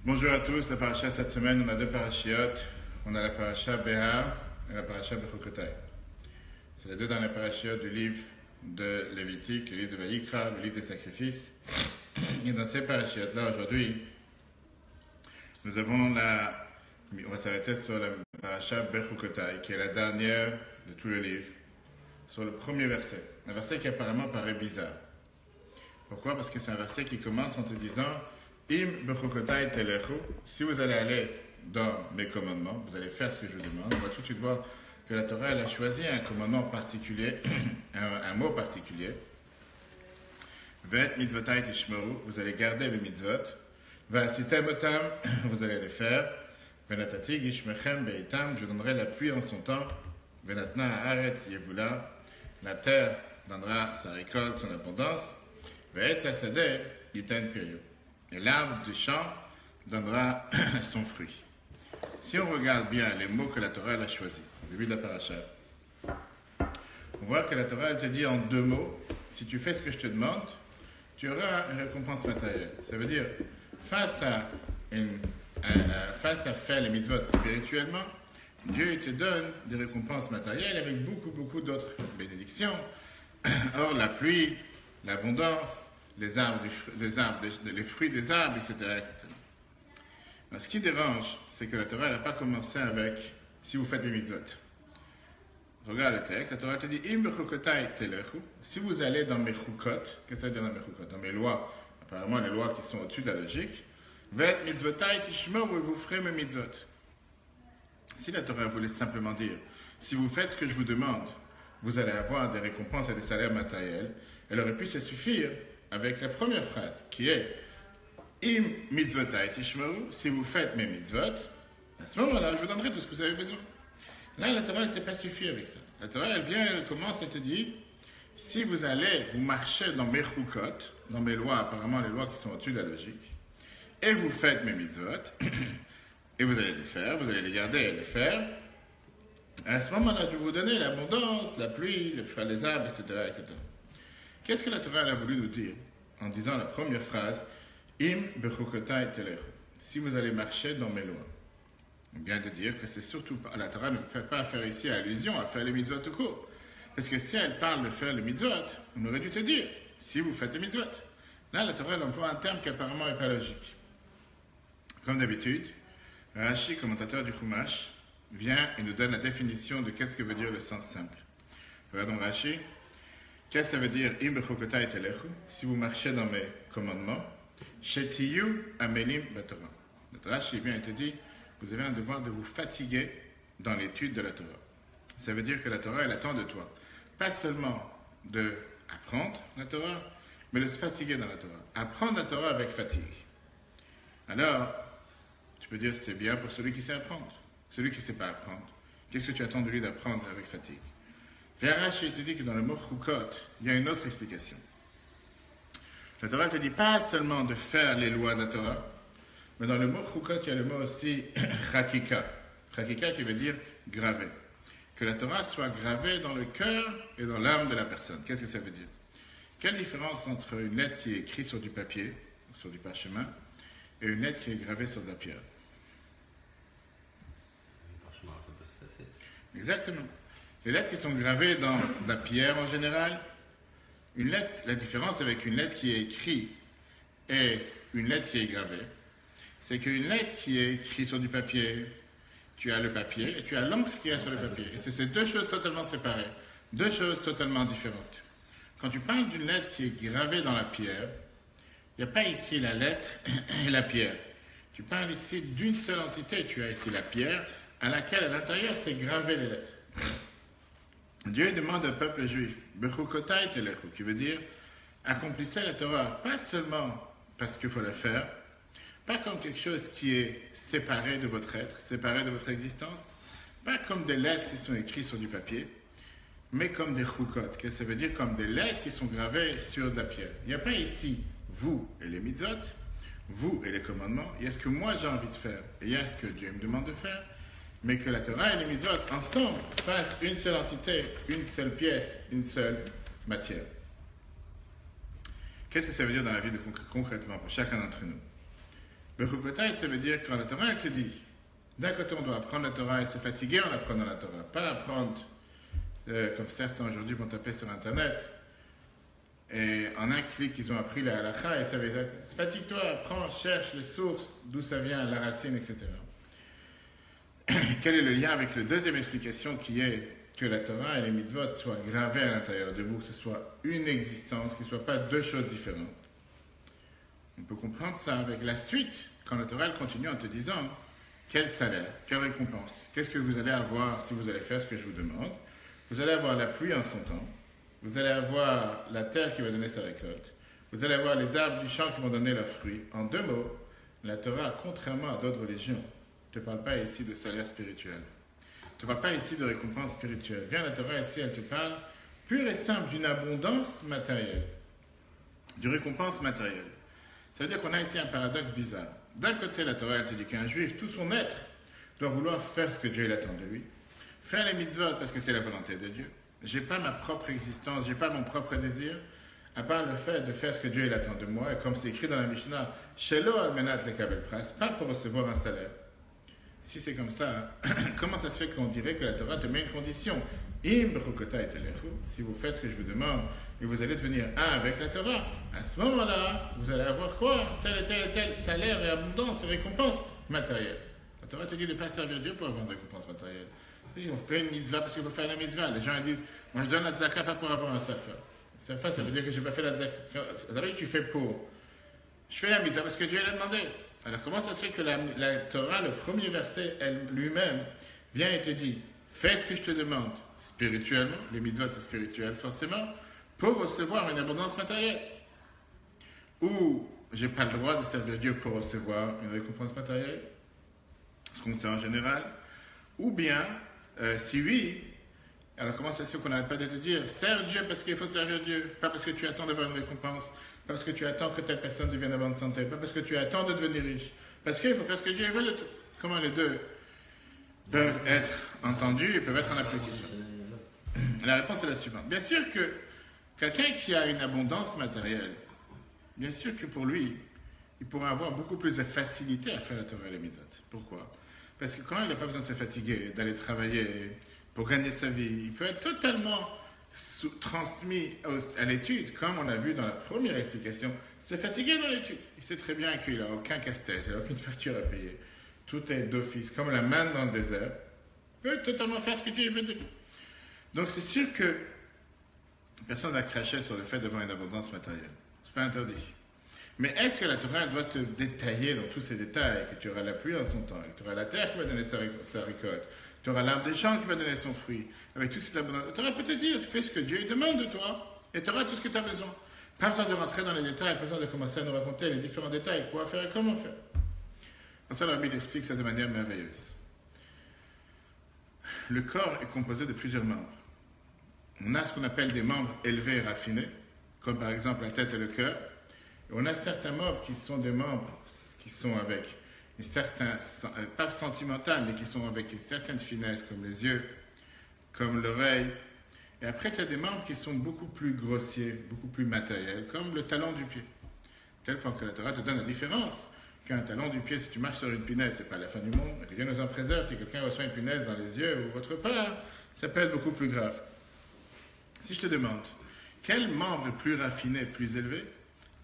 Bonjour à tous, la paracha de cette semaine, on a deux parachiotes. On a la paracha Behar et la paracha Bechukotai. C'est les deux dernières parachiotes du livre de Lévitique, le livre de Vayikra, le livre des sacrifices. Et dans ces parachiotes-là, aujourd'hui, nous avons on va s'arrêter sur la paracha Bechukotai, qui est la dernière de tout le livre, sur le premier verset. Un verset qui apparemment paraît bizarre. Pourquoi? Parce que c'est un verset qui commence en te disant Im bechukotai telechu, si vous allez aller dans mes commandements, vous allez faire ce que je vous demande. On va tout de suite voir que la Torah elle a choisi un commandement particulier, un mot particulier. Vet mitzvotai tishmeru, vous allez garder les mitzvot. Va'asitem otam, vous allez les faire. Venatati gishmechem beitam, je donnerai la pluie en son temps. Venatna haaretz yevula, la terre donnera sa récolte, son abondance. Ve'etz hasadeh yitan pirio. Et l'arbre du champ donnera son fruit. Si on regarde bien les mots que la Torah a choisis, au début de la paracha, on voit que la Torah elle te dit en deux mots, si tu fais ce que je te demande, tu auras une récompense matérielle. Ça veut dire, face à faire les mitzvot spirituellement, Dieu il te donne des récompenses matérielles avec beaucoup d'autres bénédictions. Or, la pluie, l'abondance, les fruits des arbres, etc. Mais ce qui dérange, c'est que la Torah n'a pas commencé avec « si vous faites les mitzvot ». Regarde le texte, la Torah te dit « Im bechukotai telechu » si vous allez dans mes chukot, qu'est-ce que ça veut dire dans mes chukot? Dans mes lois, apparemment les lois qui sont au-dessus de la logique, « Vet mitzvotai tishmeru » vous ferez mes mitzvot. Si la Torah voulait simplement dire « si vous faites ce que je vous demande, vous allez avoir des récompenses et des salaires matériels », elle aurait pu se suffire avec la première phrase, qui est Im mitzvotai tishmeru, si vous faites mes mitzvot, à ce moment-là, je vous donnerai tout ce que vous avez besoin. Là, la Torah ne s'est pas suffi avec ça. La Torah, elle commence et te dit, si vous marchez dans mes chukot, dans mes lois, apparemment les lois qui sont au-dessus de la logique, et vous faites mes mitzvot, et vous allez les faire, vous allez les garder et les faire, à ce moment-là, je vais vous donner l'abondance, la pluie, les arbres, etc., etc. Qu'est-ce que la Torah a voulu nous dire en disant la première phrase Im bechukotai telechu, si vous allez marcher dans mes lois? Bien de dire que c'est surtout pas, la Torah ne fait pas faire ici allusion à faire les mitzvot tout court. Parce que si elle parle de faire les mitzvot, on aurait dû te dire si vous faites les mitzvot. Là, la Torah elle emploie un terme qui apparemment n'est pas logique. Comme d'habitude, Rashi, commentateur du Chumash, vient et nous donne la définition de qu'est-ce que veut dire le sens simple. Regardons Rashi. Qu'est-ce que ça veut dire Im bechukotai telechu, si vous marchez dans mes commandements, shetiyu amelim batorah. Notre Rashi vient et te dit, vous avez un devoir de vous fatiguer dans l'étude de la Torah. Ça veut dire que la Torah, elle attend de toi, pas seulement d'apprendre la Torah, mais de se fatiguer dans la Torah. Apprendre la Torah avec fatigue. Alors, tu peux dire, c'est bien pour celui qui sait apprendre. Celui qui ne sait pas apprendre, qu'est-ce que tu attends de lui d'apprendre avec fatigue? Rashi te dit que dans le mot chukot, il y a une autre explication. La Torah te dit pas seulement de faire les lois de la Torah, mais dans le mot chukot, il y a le mot aussi chakika. Chakika qui veut dire gravé. Que la Torah soit gravée dans le cœur et dans l'âme de la personne. Qu'est-ce que ça veut dire? Quelle différence entre une lettre qui est écrite sur du papier, sur du parchemin, et une lettre qui est gravée sur de la pierre? Le parchemin, ça peut se passer. Exactement. Les lettres qui sont gravées dans de la pierre en général, la différence avec une lettre qui est écrite et une lettre qui est gravée, c'est qu'une lettre qui est écrite sur du papier, tu as le papier et tu as l'encre qui est sur le papier. Et c'est deux choses totalement séparées, deux choses totalement différentes. Quand tu parles d'une lettre qui est gravée dans la pierre, il n'y a pas ici la lettre et la pierre. Tu parles ici d'une seule entité. Tu as ici la pierre à laquelle à l'intérieur c'est gravé les lettres. Dieu demande au peuple juif, bechukotai telechu, qui veut dire accomplissez la Torah, pas seulement parce qu'il faut la faire, pas comme quelque chose qui est séparé de votre être, séparé de votre existence, pas comme des lettres qui sont écrites sur du papier, mais comme des chukot, que ça veut dire comme des lettres qui sont gravées sur de la pierre. Il n'y a pas ici vous et les mitzvot, vous et les commandements, il y a ce que moi j'ai envie de faire, et il y a ce que Dieu me demande de faire, mais que la Torah et les mitzvot ensemble fassent une seule entité, une seule pièce, une seule matière. Qu'est-ce que ça veut dire dans la vie concrètement pour chacun d'entre nous? Bechukotai, ça veut dire quand la Torah, elle te dit, d'un côté, on doit apprendre la Torah et se fatiguer en apprenant la Torah, pas l'apprendre comme certains aujourd'hui vont taper sur Internet. Et en un clic, ils ont appris la halakha et ça veut dire, fatigue-toi, apprends, cherche les sources, d'où ça vient, la racine, etc. Quel est le lien avec la deuxième explication qui est que la Torah et les mitzvot soient gravées à l'intérieur de vous, que ce soit une existence, qu'il ne soit pas deux choses différentes. On peut comprendre ça avec la suite, quand la Torah elle continue en te disant quel salaire, quelle récompense, qu'est-ce que vous allez avoir si vous allez faire ce que je vous demande. Vous allez avoir la pluie en son temps, vous allez avoir la terre qui va donner sa récolte, vous allez avoir les arbres du champ qui vont donner leurs fruits. En deux mots, la Torah, contrairement à d'autres religions, ne te parle pas ici de salaire spirituel. Ne te parle pas ici de récompense spirituelle. Viens, la Torah ici, elle te parle pure et simple d'une abondance matérielle, d'une récompense matérielle. Ça veut dire qu'on a ici un paradoxe bizarre. D'un côté, la Torah, elle te dit qu'un juif, tout son être, doit vouloir faire ce que Dieu attend de lui. Faire les mitzvot parce que c'est la volonté de Dieu. Je n'ai pas ma propre existence, je n'ai pas mon propre désir, à part le fait de faire ce que Dieu attend de moi. Et comme c'est écrit dans la Mishnah, Shelo al-menat lekabel pras, pas pour recevoir un salaire. Si c'est comme ça, comment ça se fait qu'on dirait que la Torah te met une condition? Im b'chukotai telechu, si vous faites ce que je vous demande et vous allez devenir un avec la Torah, à ce moment-là, vous allez avoir quoi? Tel et tel et tel salaire et abondance et récompense matérielle. La Torah te dit de ne pas servir Dieu pour avoir une récompense matérielle. On fait une mitzvah parce qu'il faut faire la mitzvah. Les gens disent, moi je donne la tzaka pas pour avoir un safa. Safa, ça veut dire que je n'ai pas fait la tzaka. Ça veut dire que tu fais pour. Je fais la mitzvah parce que Dieu l'a demandé. Alors comment ça se fait que la Torah, le premier verset, elle lui-même, vient et te dit, fais ce que je te demande spirituellement, les mitzvot c'est spirituel forcément, pour recevoir une abondance matérielle. Ou j'ai pas le droit de servir Dieu pour recevoir une récompense matérielle, ce qu'on sait en général. Ou bien, si oui, alors comment ça se fait qu'on n'arrête pas de te dire, sers Dieu parce qu'il faut servir Dieu, pas parce que tu attends d'avoir une récompense, pas parce que tu attends que telle personne devienne en bonne santé, pas parce que tu attends de devenir riche, parce qu'il faut faire ce que Dieu veut de toi. Comment les deux peuvent être entendus et peuvent être en application? La réponse est la suivante. Bien sûr que quelqu'un qui a une abondance matérielle, bien sûr que pour lui, il pourra avoir beaucoup plus de facilité à faire la Torah et les mitzvot. Pourquoi? Parce que quand il n'a pas besoin de se fatiguer, d'aller travailler pour gagner sa vie, il peut être totalement transmis à l'étude, comme on a vu dans la première explication, se fatiguer dans l'étude. Il sait très bien qu'il n'a aucun casse-tête, il n'a aucune facture à payer. Tout est d'office, comme la main dans le désert. Il peut totalement faire ce que Dieu veut de lui. Donc c'est sûr que personne n'a craché sur le fait d'avoir une abondance matérielle. C'est pas interdit. Mais est-ce que la Torah doit te détailler dans tous ces détails, que tu auras la pluie en son temps, que tu auras la terre qui va donner sa récolte, tu auras l'arbre des champs qui va donner son fruit, avec tous ces abondances. La Torah peut te dire, fais ce que Dieu demande de toi, et tu auras tout ce que tu as besoin. Pas besoin de rentrer dans les détails, pas besoin de commencer à nous raconter les différents détails, quoi faire et comment faire. Pour ça, la Bible explique ça de manière merveilleuse. Le corps est composé de plusieurs membres. On a ce qu'on appelle des membres élevés et raffinés, comme par exemple la tête et le cœur. Et on a certains membres qui sont des membres qui sont avec une certaine, pas sentimentale, mais qui sont avec une certaine finesse, comme les yeux, comme l'oreille. Et après, tu as des membres qui sont beaucoup plus grossiers, beaucoup plus matériels, comme le talon du pied. Tel point que la Torah te donne la différence qu'un talon du pied, si tu marches sur une punaise, c'est pas la fin du monde. Mais que Dieu nous en préserve, si quelqu'un reçoit une punaise dans les yeux ou autre part, ça peut être beaucoup plus grave. Si je te demande, quel membre est plus raffiné, plus élevé?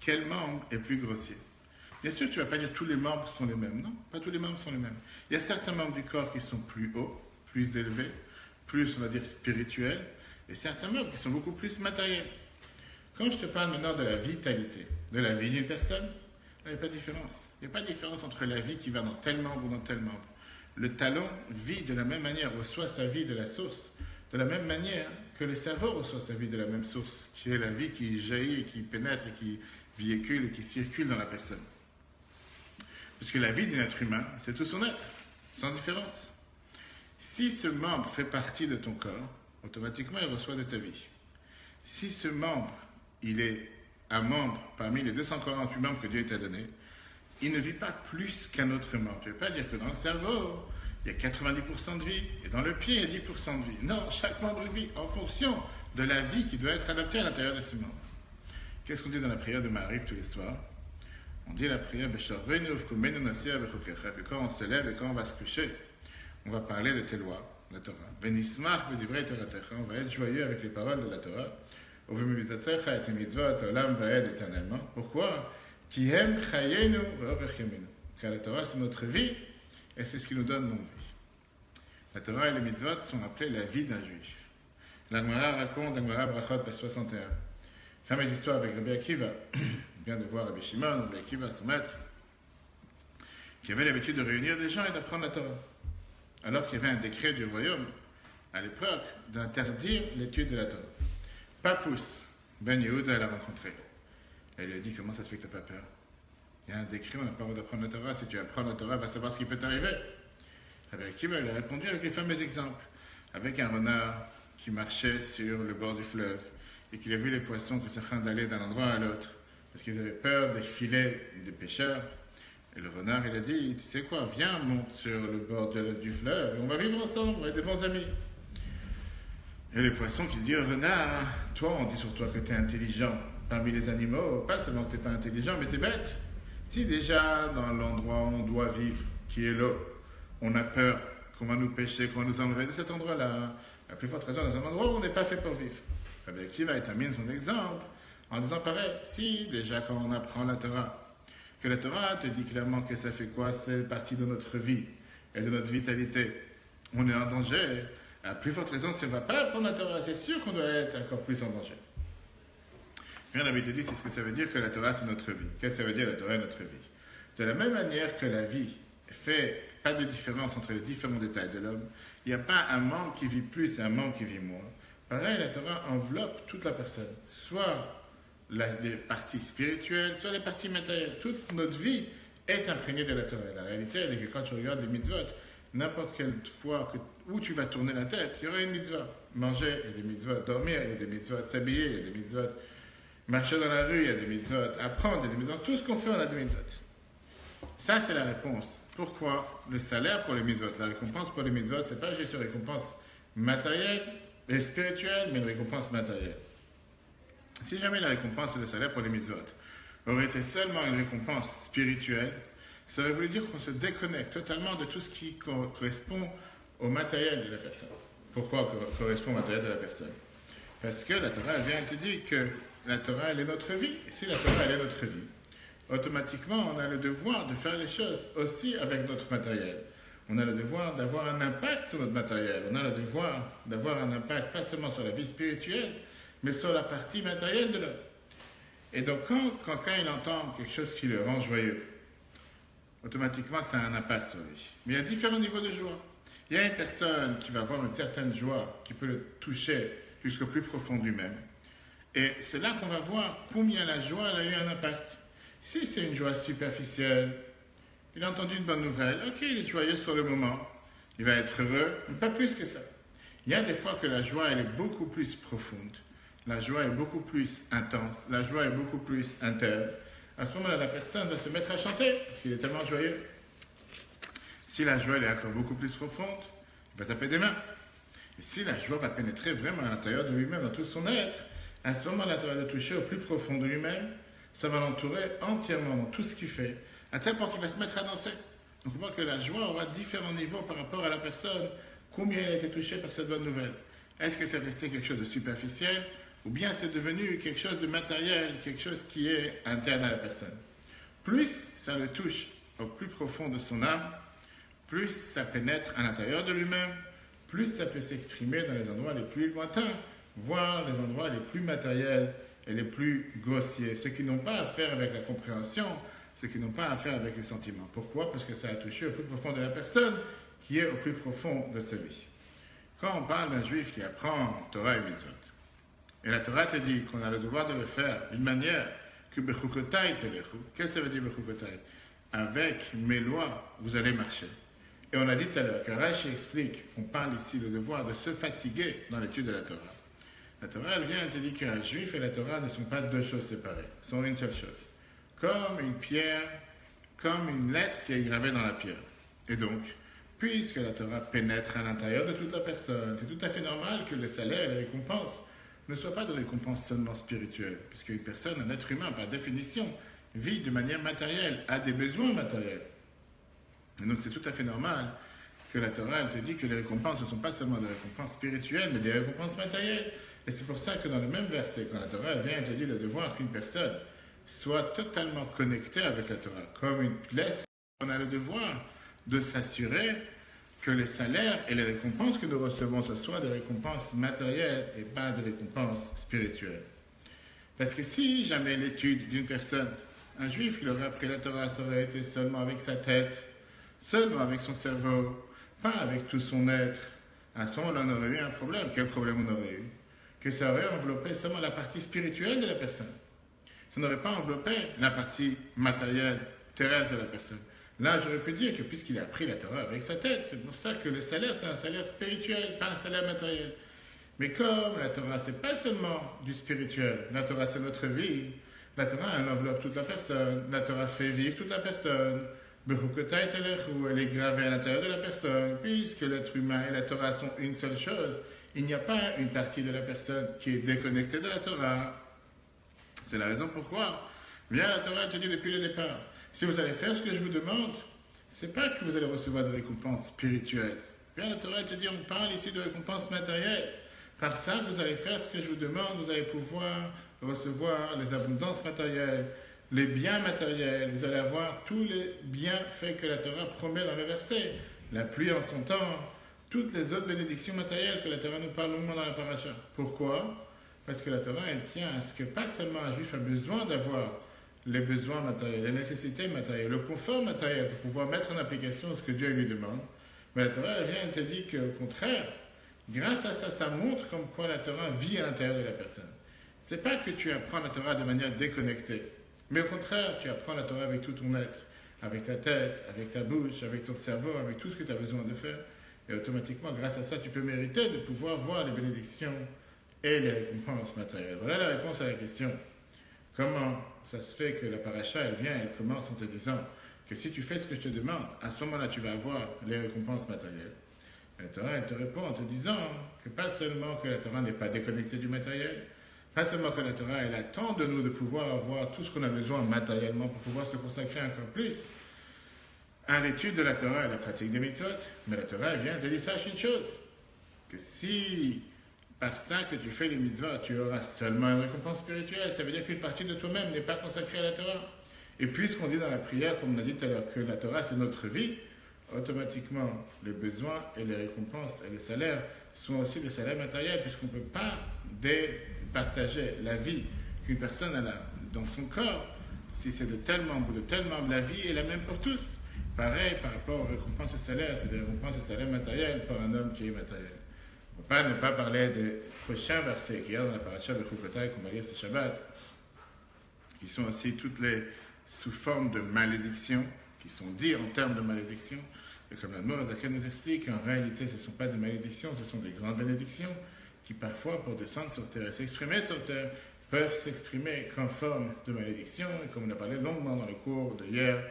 Quel membre est plus grossier? Bien sûr, tu ne vas pas dire que tous les membres sont les mêmes. Non, pas tous les membres sont les mêmes. Il y a certains membres du corps qui sont plus hauts, plus élevés, plus, on va dire, spirituels, et certains membres qui sont beaucoup plus matériels. Quand je te parle maintenant de la vitalité, de la vie d'une personne, il n'y a pas de différence. Il n'y a pas de différence entre la vie qui va dans tel membre ou dans tel membre. Le talon vit de la même manière, reçoit sa vie de la source, de la même manière que le cerveau reçoit sa vie de la même source, qui est la vie qui jaillit, et qui pénètre, et qui véhicule et qui circule dans la personne. Parce que la vie d'un être humain, c'est tout son être, sans différence. Si ce membre fait partie de ton corps, automatiquement il reçoit de ta vie. Si ce membre, il est un membre parmi les 248 membres que Dieu t'a donnés, il ne vit pas plus qu'un autre membre. Tu ne veux pas dire que dans le cerveau, il y a 90% de vie, et dans le pied, il y a 10% de vie. Non, chaque membre vit en fonction de la vie qui doit être adaptée à l'intérieur de ce membre. Qu'est-ce qu'on dit dans la prière de Maariv tous les soirs? On dit la prière, que quand on se lève et quand on va se coucher, on va parler de tes lois, la Torah. On va être joyeux avec les paroles de la Torah. Éternellement. Pourquoi? Car la Torah, c'est notre vie et c'est ce qui nous donne notre vie. La Torah et les mitzvot sont appelés la vie d'un juif. La Gemara raconte, la Gemara Brachot, page 61. Fameuse histoire avec Rabbi Akiva. On vient de voir Rabbi Shimon, Rabbi Akiva, son maître, qui avait l'habitude de réunir des gens et d'apprendre la Torah. Alors qu'il y avait un décret du royaume, à l'époque, d'interdire l'étude de la Torah. Papous, Ben Yehuda l'a rencontré. Elle lui a dit, comment ça se fait que tu n'as pas peur? Il y a un décret, on n'a pas le droit d'apprendre la Torah. Si tu apprends la Torah, va savoir ce qui peut t'arriver. Rabbi Akiva lui a répondu avec les fameux exemples. Avec un renard qui marchait sur le bord du fleuve et qu'il a vu les poissons qui sont en train d'aller d'un endroit à l'autre parce qu'ils avaient peur des filets des pêcheurs. Et le renard, il a dit, tu sais quoi, viens, monte sur le bord du fleuve et on va vivre ensemble, on va être des bons amis. Et les poissons qui disent au renard, toi, on dit sur toi que tu es intelligent parmi les animaux, pas seulement que tu n'es pas intelligent, mais tu es bête. Si déjà dans l'endroit où on doit vivre, qui est l'eau, on a peur qu'on va nous pêcher, qu'on va nous enlever de cet endroit-là, la plus forte raison dans un endroit où on n'est pas fait pour vivre. Rabbi Akiva étamine son exemple en disant pareil, si déjà quand on apprend la Torah, que la Torah te dit clairement que ça fait quoi, c'est partie de notre vie et de notre vitalité, on est en danger, la plus forte raison, si on ne va pas apprendre la Torah, c'est sûr qu'on doit être encore plus en danger. Bien, la Bible dit, c'est ce que ça veut dire que la Torah, c'est notre vie. Qu'est-ce que ça veut dire la Torah, notre vie? De la même manière que la vie fait pas de différence entre les différents détails de l'homme, il n'y a pas un membre qui vit plus et un membre qui vit moins. Pareil, la Torah enveloppe toute la personne, soit les parties spirituelles, soit les parties matérielles. Toute notre vie est imprégnée de la Torah. La réalité, elle est que quand tu regardes les mitzvot, n'importe quelle fois où tu vas tourner la tête, il y aura une mitzvah. Manger, il y a des mitzvot. Dormir, il y a des mitzvot. S'habiller, il y a des mitzvot. Marcher dans la rue, il y a des mitzvot. Apprendre, il y a des mitzvot. Tout ce qu'on fait, on a des mitzvot. Ça, c'est la réponse. Pourquoi le salaire pour les mitzvot? La récompense pour les mitzvot, ce n'est pas juste une récompense matérielle et spirituelle, mais une récompense matérielle. Si jamais la récompense et le salaire pour les mitzvot aurait été seulement une récompense spirituelle, ça aurait voulu dire qu'on se déconnecte totalement de tout ce qui correspond au matériel de la personne. Pourquoi correspond au matériel de la personne? Parce que la Torah vient te dire que la Torah, elle est notre vie. Et si la Torah, elle est notre vie, automatiquement, on a le devoir de faire les choses aussi avec notre matériel. On a le devoir d'avoir un impact sur notre matériel. On a le devoir d'avoir un impact pas seulement sur la vie spirituelle, mais sur la partie matérielle de l'homme. Et donc, quand il entend quelque chose qui le rend joyeux, automatiquement, ça a un impact sur lui. Mais il y a différents niveaux de joie. Il y a une personne qui va avoir une certaine joie, qui peut le toucher jusqu'au plus profond de lui-même. Et c'est là qu'on va voir combien la joie elle a eu un impact. Si c'est une joie superficielle, il a entendu une bonne nouvelle, ok, il est joyeux sur le moment, il va être heureux, mais pas plus que ça. Il y a des fois que la joie, elle est beaucoup plus profonde, la joie est beaucoup plus intense, la joie est beaucoup plus interne. À ce moment-là, la personne va se mettre à chanter, parce qu'il est tellement joyeux. Si la joie elle est encore beaucoup plus profonde, il va taper des mains. Et si la joie va pénétrer vraiment à l'intérieur de lui-même, dans tout son être, à ce moment-là, ça va le toucher au plus profond de lui-même, ça va l'entourer entièrement dans tout ce qu'il fait, à tel point qu'il va se mettre à danser. Donc on voit que la joie aura différents niveaux par rapport à la personne, combien elle a été touchée par cette bonne nouvelle. Est-ce que c'est resté quelque chose de superficiel, ou bien c'est devenu quelque chose de matériel, quelque chose qui est interne à la personne. Plus ça le touche au plus profond de son âme, plus ça pénètre à l'intérieur de lui-même, plus ça peut s'exprimer dans les endroits les plus lointains, voire les endroits les plus matériels et les plus grossiers, ceux qui n'ont pas à faire avec la compréhension, ceux qui n'ont pas à faire avec les sentiments. Pourquoi? Parce que ça a touché au plus profond de la personne, qui est au plus profond de sa vie. Quand on parle d'un juif qui apprend Torah et Mitzvot, et la Torah te dit qu'on a le devoir de le faire d'une manière que Bechukotai telechu. Qu'est-ce que ça veut dire Bechukotai? Avec mes lois, vous allez marcher. Et on a dit tout à l'heure que Rashi explique qu'on parle ici le devoir de se fatiguer dans l'étude de la Torah. La Torah, elle vient, elle te dit qu'un juif et la Torah ne sont pas deux choses séparées, sont une seule chose. Comme une pierre, comme une lettre qui est gravée dans la pierre. Et donc, puisque la Torah pénètre à l'intérieur de toute la personne, c'est tout à fait normal que le salaire et les récompenses ne soient pas de récompenses seulement spirituelles. Puisqu'une personne, un être humain, par définition, vit de manière matérielle, a des besoins matériels. Et donc c'est tout à fait normal que la Torah elle te dit que les récompenses ne sont pas seulement des récompenses spirituelles, mais des récompenses matérielles. Et c'est pour ça que dans le même verset, quand la Torah vient et te dit le devoir qu'une personne soit totalement connectée avec la Torah, comme une lettre, on a le devoir de s'assurer que les salaires et les récompenses que nous recevons, ce soient des récompenses matérielles et pas des récompenses spirituelles. Parce que si jamais l'étude d'une personne, un juif qui aurait appris la Torah, ça aurait été seulement avec sa tête, seulement avec son cerveau, pas avec tout son être, à ce moment-là, on aurait eu un problème. Quel problème on aurait eu? Que ça aurait enveloppé seulement la partie spirituelle de la personne. Ça n'aurait pas enveloppé la partie matérielle, terrestre de la personne. Là, j'aurais pu dire que puisqu'il a appris la Torah avec sa tête, c'est pour ça que le salaire, c'est un salaire spirituel, pas un salaire matériel. Mais comme la Torah, c'est pas seulement du spirituel, la Torah, c'est notre vie, la Torah, elle enveloppe toute la personne, la Torah fait vivre toute la personne, elle est gravée à l'intérieur de la personne, puisque l'être humain et la Torah sont une seule chose, il n'y a pas une partie de la personne qui est déconnectée de la Torah. C'est la raison pourquoi, bien la Torah te dit depuis le départ, si vous allez faire ce que je vous demande, c'est pas que vous allez recevoir de récompenses spirituelles. Bien la Torah te dit, on parle ici de récompenses matérielles. Par ça, vous allez faire ce que je vous demande, vous allez pouvoir recevoir les abondances matérielles, les biens matériels, vous allez avoir tous les bienfaits que la Torah promet dans le verset, la pluie en son temps, toutes les autres bénédictions matérielles que la Torah nous parle longuement dans la paracha. Pourquoi? Parce que la Torah, elle tient à ce que pas seulement un juif a besoin d'avoir les besoins matériels, les nécessités matérielles, le confort matériel pour pouvoir mettre en application ce que Dieu lui demande, mais la Torah, elle vient et te dit qu'au contraire, grâce à ça, ça montre comme quoi la Torah vit à l'intérieur de la personne. C'est pas que tu apprends la Torah de manière déconnectée, mais au contraire, tu apprends la Torah avec tout ton être, avec ta tête, avec ta bouche, avec ton cerveau, avec tout ce que tu as besoin de faire. Et automatiquement, grâce à ça, tu peux mériter de pouvoir voir les bénédictions et les récompenses matérielles. Voilà la réponse à la question. Comment ça se fait que la paracha, elle vient, elle commence en te disant que si tu fais ce que je te demande, à ce moment-là, tu vas avoir les récompenses matérielles. Et la Torah, elle te répond en te disant que pas seulement que la Torah n'est pas déconnectée du matériel, pas seulement que la Torah, elle attend de nous de pouvoir avoir tout ce qu'on a besoin matériellement pour pouvoir se consacrer encore plus à l'étude de la Torah et à la pratique des mitzvot, mais la Torah, elle vient te dire, sache une chose, que si par ça que tu fais les mitzvot, tu auras seulement une récompense spirituelle, ça veut dire qu'une partie de toi-même n'est pas consacrée à la Torah. Et puisqu'on dit dans la prière, comme on a dit tout à l'heure, que la Torah c'est notre vie, automatiquement les besoins et les récompenses et les salaires sont aussi des salaires matériels, puisqu'on ne peut pas départager la vie qu'une personne a dans son corps. Si c'est de tel membre ou de tel membre, la vie est la même pour tous. Pareil par rapport aux récompenses et salaires, c'est des récompenses et salaires matériels pour un homme qui est matériel. On ne peut pas ne pas parler des prochains versets qu'il y a dans la paracha de Chukotai qu'on va lire ce Shabbat, qui sont aussi toutes les sous forme de malédiction, qui sont dits en termes de malédiction. Et comme la Mort Zaken nous explique, en réalité, ce ne sont pas des malédictions, ce sont des grandes bénédictions qui parfois, pour descendre sur terre et s'exprimer sur terre, peuvent s'exprimer qu'en forme de malédiction. Et comme on a parlé longuement dans le cours de hier,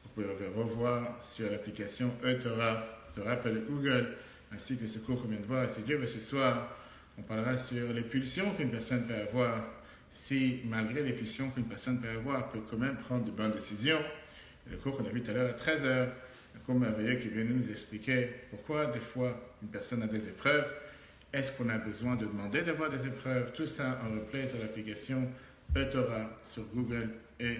vous pouvez revoir sur l'application eTorah, sur Apple et Google, ainsi que ce cours qu'on vient de voir. Et si Dieu veut ce soir, on parlera sur les pulsions qu'une personne peut avoir, si malgré les pulsions qu'une personne peut avoir, peut quand même prendre de bonnes décisions. Et le cours qu'on a vu tout à l'heure à 13h, un cours merveilleux qui vient nous expliquer pourquoi des fois une personne a des épreuves, est-ce qu'on a besoin de demander d'avoir des épreuves, tout ça en replay sur l'application eTorah sur Google et